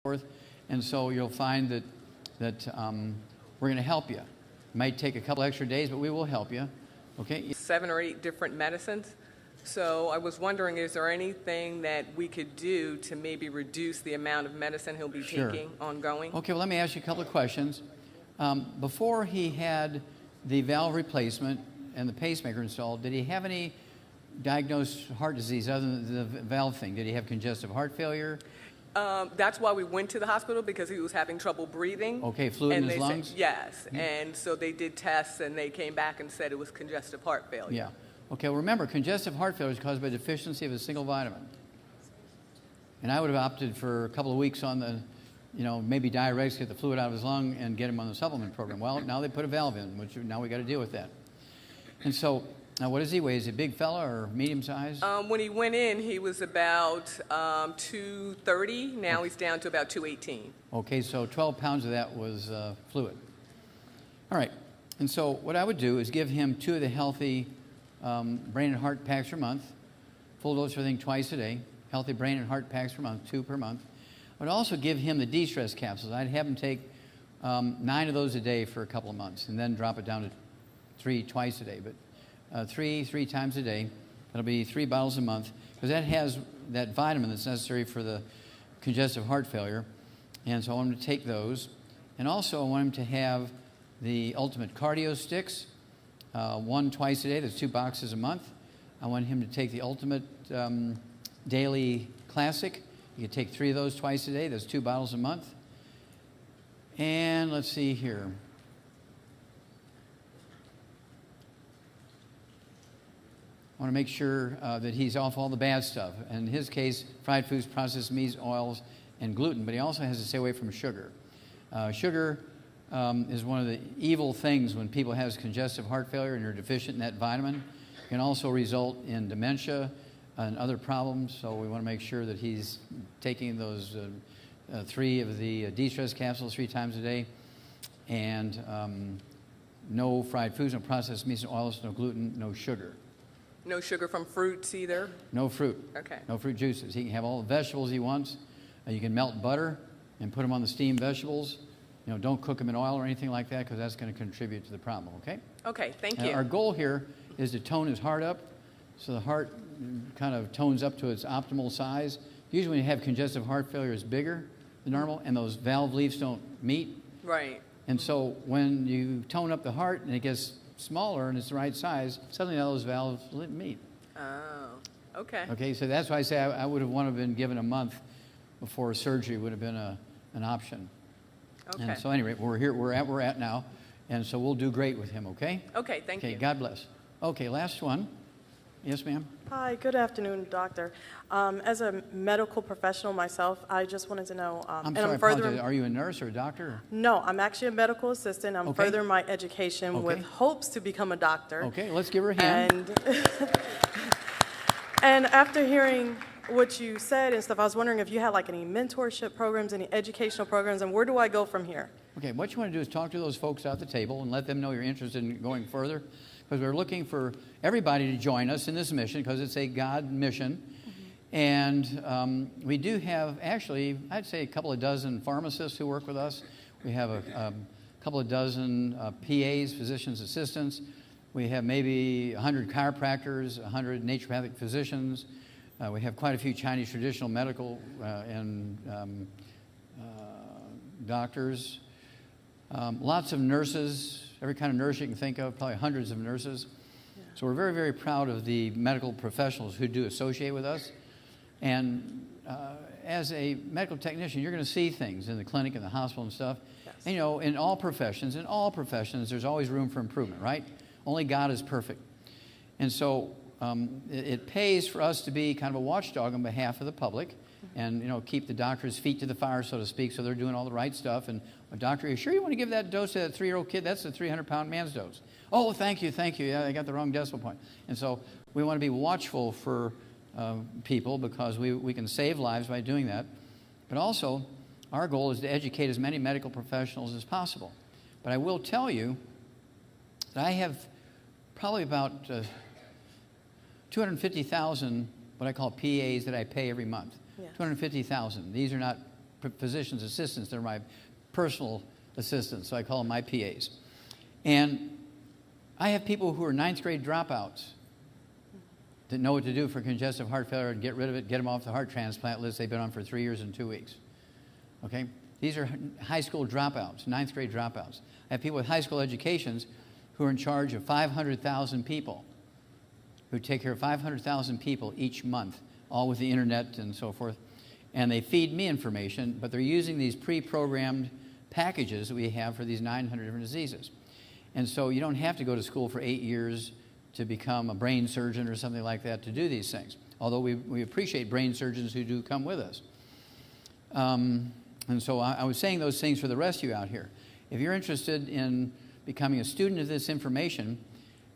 forth. And so you'll find that we're going to help you. It might take a couple extra days, but we will help you. Okay? 7 or 8 different medicines. So I was wondering, is there anything that we could do to maybe reduce the amount of medicine he'll be taking ongoing? Okay, well, let me ask you a couple of questions. Before he had the valve replacement and the pacemaker installed, did he have any diagnosed heart disease other than the valve thing? Did he have congestive heart failure? That's why we went to the hospital, because he was having trouble breathing. Okay, fluid in his lungs? Said, yes, and so they did tests, and they came back and said it was congestive heart failure. Yeah. Okay, well, remember, congestive heart failure is caused by deficiency of a single vitamin. And I would have opted for a couple of weeks on the, maybe diuretics, get the fluid out of his lung and get him on the supplement program. Well, now they put a valve in, which now we got to deal with that. And so, now what does he weigh? Is he a big fella or medium size? When he went in, he was about 230. Now he's down to about 218. Okay, so 12 pounds of that was fluid. All right, and so what I would do is give him 2 of the healthy brain and heart packs per month, full dose for everything twice a day, healthy brain and heart packs per month, 2 per month. I would also give him the de-stress capsules. I'd have him take 9 of those a day for a couple of months and then drop it down to 3 twice a day. But 3 times a day, that'll be 3 bottles a month, because that has that vitamin that's necessary for the congestive heart failure. And so I want him to take those. And also I want him to have the Ultimate Cardio Sticks, 1 twice a day. That's 2 boxes a month. I want him to take the Ultimate Daily Classic. You can take 3 of those twice a day. That's 2 bottles a month. And let's see here. I want to make sure that he's off all the bad stuff. In his case, fried foods, processed meats, oils, and gluten. But he also has to stay away from sugar. Sugar is one of the evil things when people have congestive heart failure and you're deficient in that vitamin. It can also result in dementia and other problems. So we want to make sure that he's taking those 3 of the de-stress capsules 3 times a day. And no fried foods, no processed meats, no oils, no gluten, no sugar. No sugar from fruits either? No fruit. Okay. No fruit juices. He can have all the vegetables he wants. You can melt butter and put them on the steamed vegetables. Don't cook them in oil or anything like that, because that's going to contribute to the problem, okay? Okay, thank you. Our goal here is to tone his heart up, so the heart kind of tones up to its optimal size. Usually when you have congestive heart failure, it's bigger than normal, and those valve leaves don't meet. Right. And so when you tone up the heart and it gets smaller and it's the right size, suddenly all those valves meet. Oh, okay. Okay, so that's why I say I would have wanted to have been given a month before surgery would have been an option. Okay. And so anyway, we're here, we're at now, and so we'll do great with him, okay? Okay, thank you. Okay, God bless. Okay, last one. Yes, ma'am? Hi, good afternoon, doctor. As a medical professional myself, I just wanted to know... I'm sorry, I apologize. Are you a nurse or a doctor? No, I'm actually a medical assistant. I'm Okay. furthering my education with hopes to become a doctor. Okay, let's give her a hand. And after hearing what you said and stuff, I was wondering if you had any mentorship programs, any educational programs, and where do I go from here? Okay, what you want to do is talk to those folks at the table and let them know you're interested in going further, because we're looking for everybody to join us in this mission, because it's a God mission. Mm-hmm. And we do have, actually, I'd say a couple of dozen pharmacists who work with us. We have a couple of dozen PAs, physician's assistants. We have maybe 100 chiropractors, 100 naturopathic physicians. We have quite a few Chinese traditional medical and doctors. Lots of nurses, every kind of nurse you can think of, probably hundreds of nurses. Yeah. So we're very, very proud of the medical professionals who do associate with us. And as a medical technician, you're going to see things in the clinic and the hospital and stuff. Yes. And, in all professions, there's always room for improvement, right? Only God is perfect. And so it pays for us to be kind of a watchdog on behalf of the public and, keep the doctor's feet to the fire, so to speak, so they're doing all the right stuff. And doctor, are you sure you want to give that dose to that 3-year-old kid? That's the 300-pound man's dose. Oh, thank you. Yeah, I got the wrong decimal point. And so we want to be watchful for people, because we can save lives by doing that. But also, our goal is to educate as many medical professionals as possible. But I will tell you that I have probably about 250,000 what I call PAs that I pay every month. Yeah. 250,000. These are not physician's assistants. They're my personal assistants, so I call them my PAs. And I have people who are 9th grade dropouts that know what to do for congestive heart failure and get rid of it, get them off the heart transplant list they've been on for 3 years and 2 weeks. Okay? These are high school dropouts, 9th grade dropouts. I have people with high school educations who are in charge of 500,000 people, who take care of 500,000 people each month, all with the internet and so forth. And they feed me information, but they're using these pre-programmed packages that we have for these 900 different diseases. And so you don't have to go to school for 8 years to become a brain surgeon or something like that to do these things, although we appreciate brain surgeons who do come with us. And so I was saying those things for the rest of you out here. If you're interested in becoming a student of this information,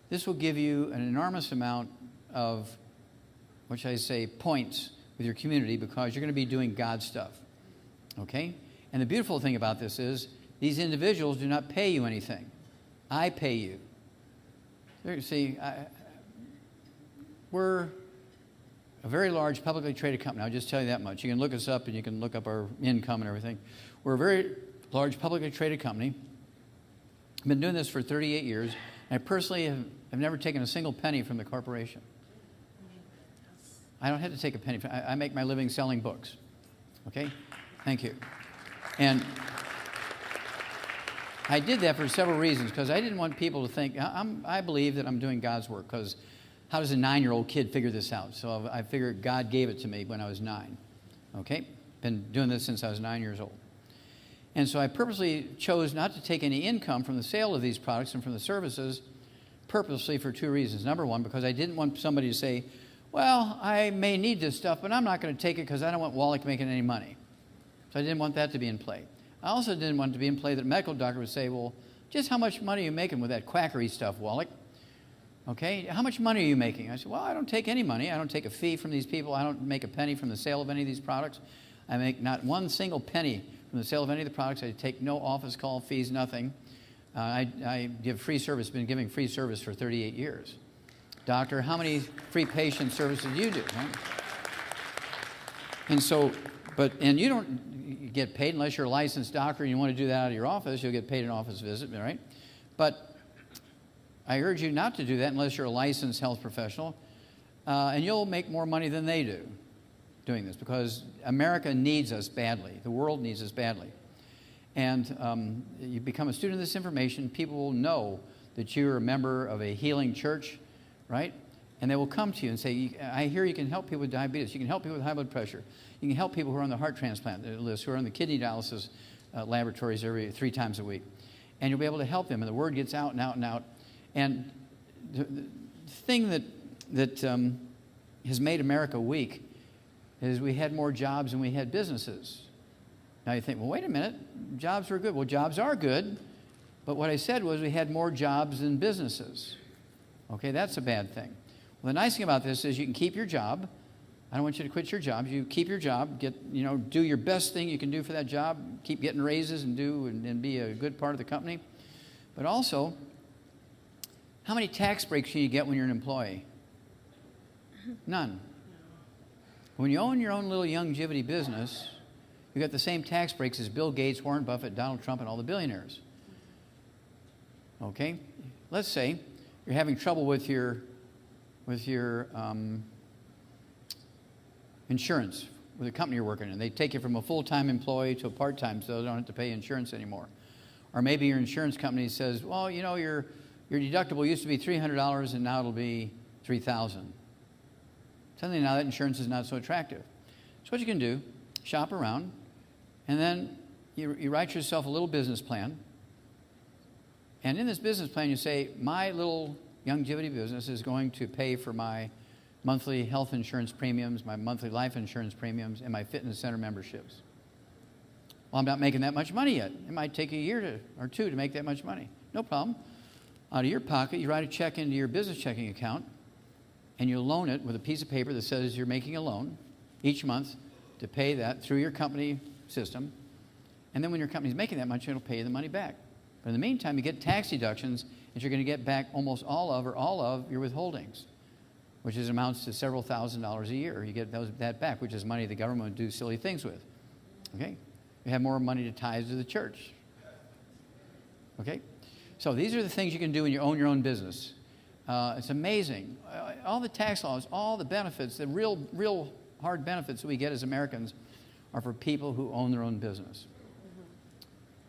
this will give you an enormous amount of, what should I say, points with your community because you're going to be doing God stuff. Okay? And the beautiful thing about this is these individuals do not pay you anything. I pay you. See, we're a very large publicly traded company. I'll just tell you that much. You can look us up and you can look up our income and everything. We're a very large publicly traded company. I've been doing this for 38 years. And I personally have never taken a single penny from the corporation. I don't have to take a penny. I make my living selling books. Okay? Thank you. And I did that for several reasons because I didn't want people to think, I believe that I'm doing God's work because how does a 9-year-old kid figure this out? So I figured God gave it to me when I was 9. Okay? Been doing this since I was 9 years old. And so I purposely chose not to take any income from the sale of these products and from the services purposely for 2 reasons. Number one, because I didn't want somebody to say, well, I may need this stuff, but I'm not going to take it because I don't want Wallach making any money. So I didn't want that to be in play. I also didn't want it to be in play that a medical doctor would say, well, just how much money are you making with that quackery stuff, Wallach? Okay, how much money are you making? I said, well, I don't take any money. I don't take a fee from these people. I don't make a penny from the sale of any of these products. I make not one single penny from the sale of any of the products. I take no office call fees, nothing. I give free service, been giving free service for 38 years. Doctor, how many free patient services do you do? Right? And so, and you don't get paid unless you're a licensed doctor and you want to do that out of your office. You'll get paid an office visit, right? But I urge you not to do that unless you're a licensed health professional, and you'll make more money than they do doing this because America needs us badly. The world needs us badly. And you become a student of this information, people will know that you're a member of a healing church, right? And they will come to you and say, I hear you can help people with diabetes. You can help people with high blood pressure. You can help people who are on the heart transplant list, who are on the kidney dialysis laboratories 3 times a week. And you'll be able to help them. And the word gets out and out and out. And the thing that has made America weak is we had more jobs than we had businesses. Now you think, well, wait a minute, jobs are good. Well, jobs are good, but what I said was we had more jobs than businesses. Okay, that's a bad thing. Well, the nice thing about this is you can keep your job. I don't want you to quit your job. You keep your job, do your best thing you can do for that job, keep getting raises and be a good part of the company. But also, how many tax breaks can you get when you're an employee? None. When you own your own little longevity business, you got the same tax breaks as Bill Gates, Warren Buffett, Donald Trump, and all the billionaires. Okay? Let's say you're having trouble with your insurance with the company you're working in. They take you from a full-time employee to a part-time so they don't have to pay insurance anymore. Or maybe your insurance company says, well, your deductible used to be $300 and now it'll be $3,000. Suddenly now that insurance is not so attractive. So what you can do, shop around, and then you write yourself a little business plan. And in this business plan you say, my little longevity business is going to pay for my monthly health insurance premiums, my monthly life insurance premiums, and my fitness center memberships. Well, I'm not making that much money yet. It might take a year or 2 to make that much money. No problem. Out of your pocket, you write a check into your business checking account, and you loan it with a piece of paper that says you're making a loan each month to pay that through your company system. And then when your company's making that much, it'll pay you the money back. But in the meantime, you get tax deductions that you're going to get back almost all of your withholdings, which amounts to several $1,000s a year. You get that back, which is money the government would do silly things with. Okay? we have more money to tithe to the church. Okay? So these are the things you can do when you own your own business. It's amazing. All the tax laws, all the benefits, the real hard benefits that we get as Americans are for people who own their own business.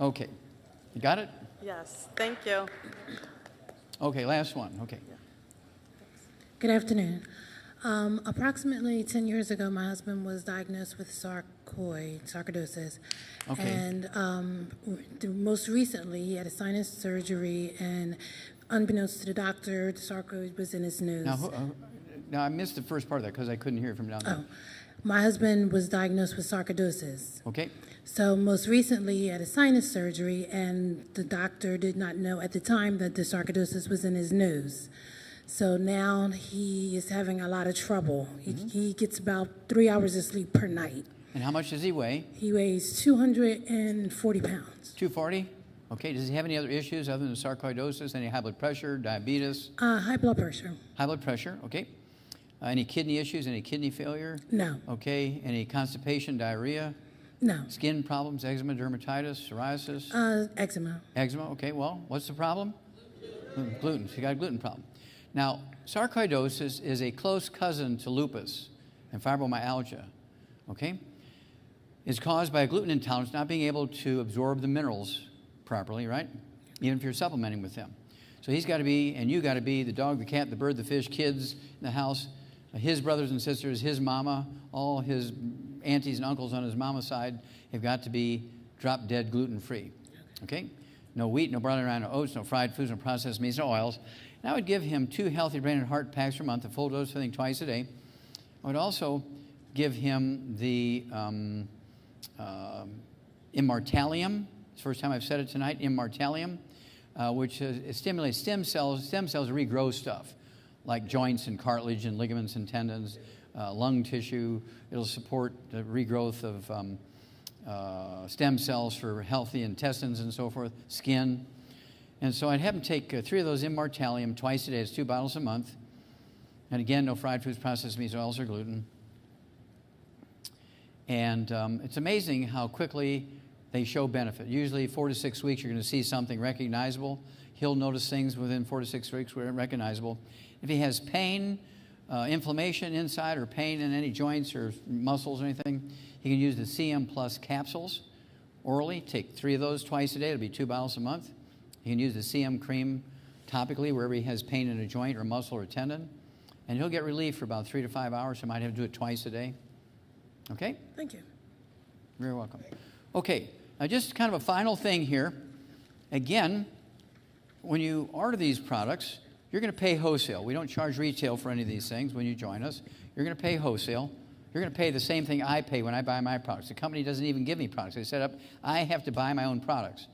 Okay. You got it? Yes, thank you. Okay, last one. Okay. Good afternoon. Approximately 10 years ago, my husband was diagnosed with sarcoidosis. Okay. And most recently, he had a sinus surgery, and unbeknownst to the doctor, the sarcoid was in his nose. Now I missed the first part of that because I couldn't hear it from down there. Oh, my husband was diagnosed with sarcoidosis. Okay. So most recently, he had a sinus surgery, and the doctor did not know at the time that the sarcoidosis was in his nose. So now he is having a lot of trouble. He gets about 3 hours of sleep per night. And how much does he weigh? He weighs 240 pounds. 240? Okay. Does he have any other issues other than sarcoidosis? Any high blood pressure, diabetes? High blood pressure. High blood pressure, okay. Any kidney issues, any kidney failure? No. Okay. Any constipation, diarrhea? No. Skin problems, eczema, dermatitis, psoriasis? Eczema. Eczema, okay. Well, what's the problem? Gluten. So you got a gluten problem. Now, sarcoidosis is a close cousin to lupus and fibromyalgia, okay? It's caused by a gluten intolerance, not being able to absorb the minerals properly, right? Even if you're supplementing with them. So he's got to be, and you got to be, the dog, the cat, the bird, the fish, kids in the house, his brothers and sisters, his mama, all his aunties and uncles on his mama's side have got to be drop-dead gluten-free, okay? No wheat, no barley, no oats, no fried foods, no processed meats, no oils. And I would give him 2 healthy brain and heart packs per month, a full dose, I think, twice a day. I would also give him the Immortalium. It's the first time I've said it tonight, Immortalium, which it stimulates stem cells. Stem cells regrow stuff, like joints and cartilage and ligaments and tendons, lung tissue. It'll support the regrowth of stem cells for healthy intestines and so forth, skin. And so I'd have him take 3 of those Immortalium twice a day. It's 2 bottles a month. And again, no fried foods, processed meats, oils, or gluten. And it's amazing how quickly they show benefit. Usually 4 to 6 weeks, you're going to see something recognizable. He'll notice things within 4 to 6 weeks where it's recognizable. If he has pain, inflammation inside, or pain in any joints or muscles or anything, he can use the CM Plus capsules orally. Take 3 of those twice a day. It'll be 2 bottles a month. He can use the CM cream topically wherever he has pain in a joint or muscle or tendon. And he'll get relief for about 3 to 5 hours. He might have to do it twice a day. Okay? Thank you. You're very welcome. Okay, now just kind of a final thing here. Again, when you order these products, you're going to pay wholesale. We don't charge retail for any of these things when you join us. You're going to pay wholesale. You're going to pay the same thing I pay when I buy my products. The company doesn't even give me products. They set up, I have to buy my own products.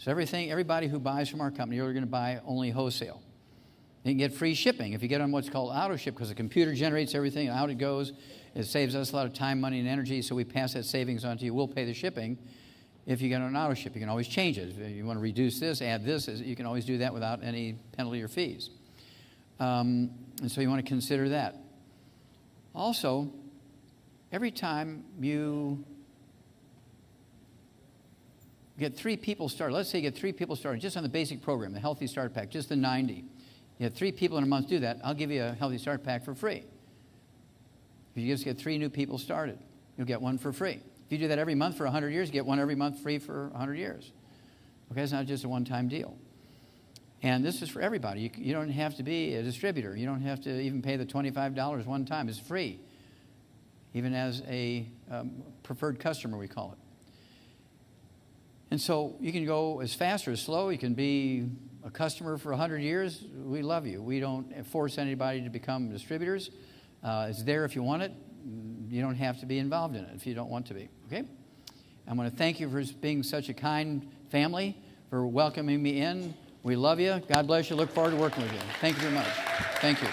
So everybody who buys from our company, you're going to buy only wholesale. You can get free shipping if you get on what's called auto ship, because the computer generates everything and out it goes. It saves us a lot of time, money, and energy, so we pass that savings on to you. We'll pay the shipping if you get on auto ship. You can always change it. If you want to reduce this, add this, you can always do that without any penalty or fees. And so you want to consider that. Also, every time you get 3 people started, let's say you get 3 people started just on the basic program, the Healthy Start Pack, just the 90. You have 3 people in a month do that, I'll give you a Healthy Start Pack for free. If you just get 3 new people started, you'll get 1 for free. If you do that every month for 100 years, you get 1 every month free for 100 years. Okay, it's not just a one-time deal. And this is for everybody. You don't have to be a distributor. You don't have to even pay the $25 one time. It's free, even as a preferred customer, we call it. And so you can go as fast or as slow. You can be a customer for 100 years. We love you. We don't force anybody to become distributors. It's there if you want it. You don't have to be involved in it if you don't want to be, okay? I want to thank you for being such a kind family, for welcoming me in. We love you. God bless you. Look forward to working with you. Thank you very much. Thank you.